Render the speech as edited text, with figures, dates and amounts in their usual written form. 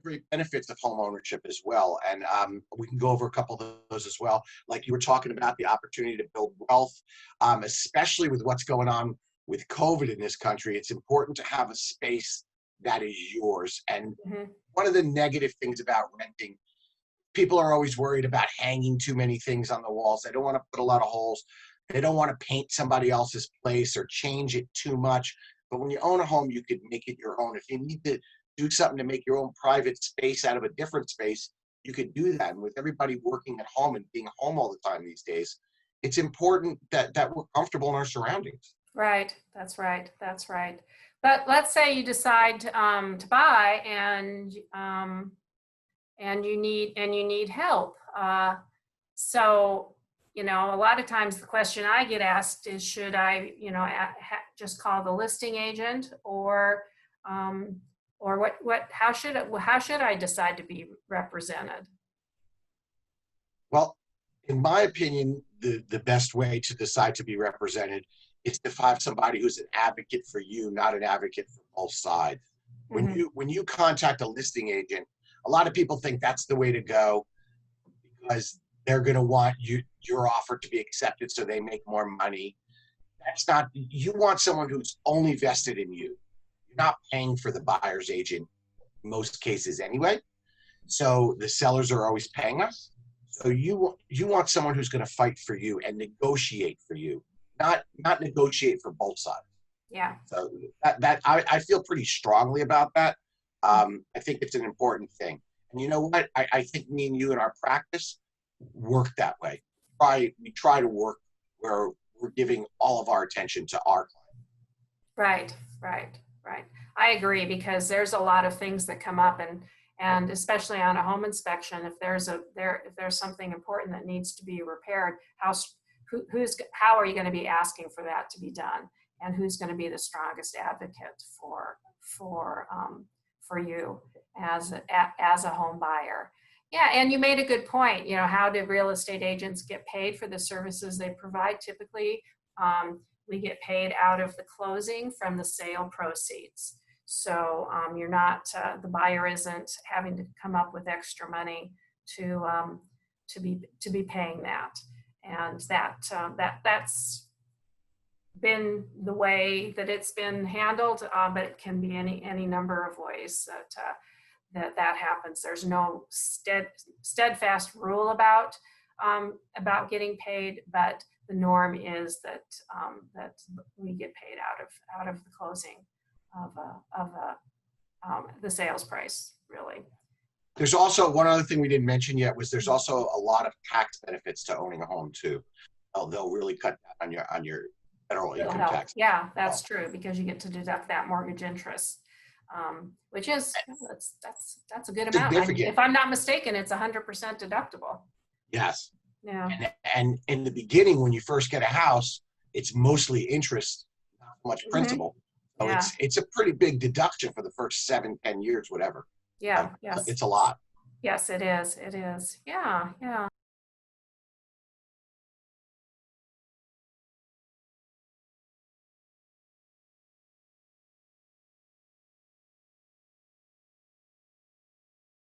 great benefits of home ownership as well. And we can go over a couple of those as well. Like you were talking about the opportunity to build wealth, especially with what's going on with COVID in this country. It's important to have a space that is yours. And one of the negative things about renting, people are always worried about hanging too many things on the walls. They don't want to put a lot of holes. They don't want to paint somebody else's place or change it too much. But when you own a home, you could make it your own. If you need to do something to make your own private space out of a different space, you could do that. And with everybody working at home and being home all the time these days, it's important that we're comfortable in our surroundings. Right. That's right. That's right. But let's say you decide to buy and you need help. So, you know, a lot of times the question I get asked is, should I, you know, just call the listing agent, or how should I decide to be represented? Well, in my opinion, the best way to decide to be represented is to find somebody who's an advocate for you, not an advocate for both sides. When you contact a listing agent, a lot of people think that's the way to go because they're going to want your offer to be accepted so they make more money. That's not, you want someone who's only vested in you. You're not paying for the buyer's agent in most cases anyway. So the sellers are always paying us. So you want someone who's going to fight for you and negotiate for you, not negotiate for both sides. Yeah. So I feel pretty strongly about that. I think it's an important thing. And you know what? I think me and you in our practice work that way. We try to work where we're giving all of our attention to our client. Right. I agree, because there's a lot of things that come up, and especially on a home inspection, if there's something important that needs to be repaired, how are you going to be asking for that to be done, and who's going to be the strongest advocate for you as a home buyer? Yeah, and you made a good point. You know, how do real estate agents get paid for the services they provide? Typically, we get paid out of the closing from the sale proceeds. So you're not, the buyer isn't having to come up with extra money to be paying that, and that's been the way that it's been handled. But it can be any number of ways that happens. There's no steadfast rule about getting paid, but the norm is that we get paid out of the closing of the sales price, really. There's also one other thing we didn't mention yet, was there's also a lot of tax benefits to owning a home too. They'll really cut down on your federal income tax. Yeah, that's true, because you get to deduct that mortgage interest, which is that's a good amount. If I'm not mistaken, it's 100% deductible. Yes. Yeah. And in the beginning, when you first get a house, it's mostly interest, not much principal. So it's a pretty big deduction for the first 7-10 years, whatever. Yeah. Yes. It's a lot. Yes, it is. It is. Yeah.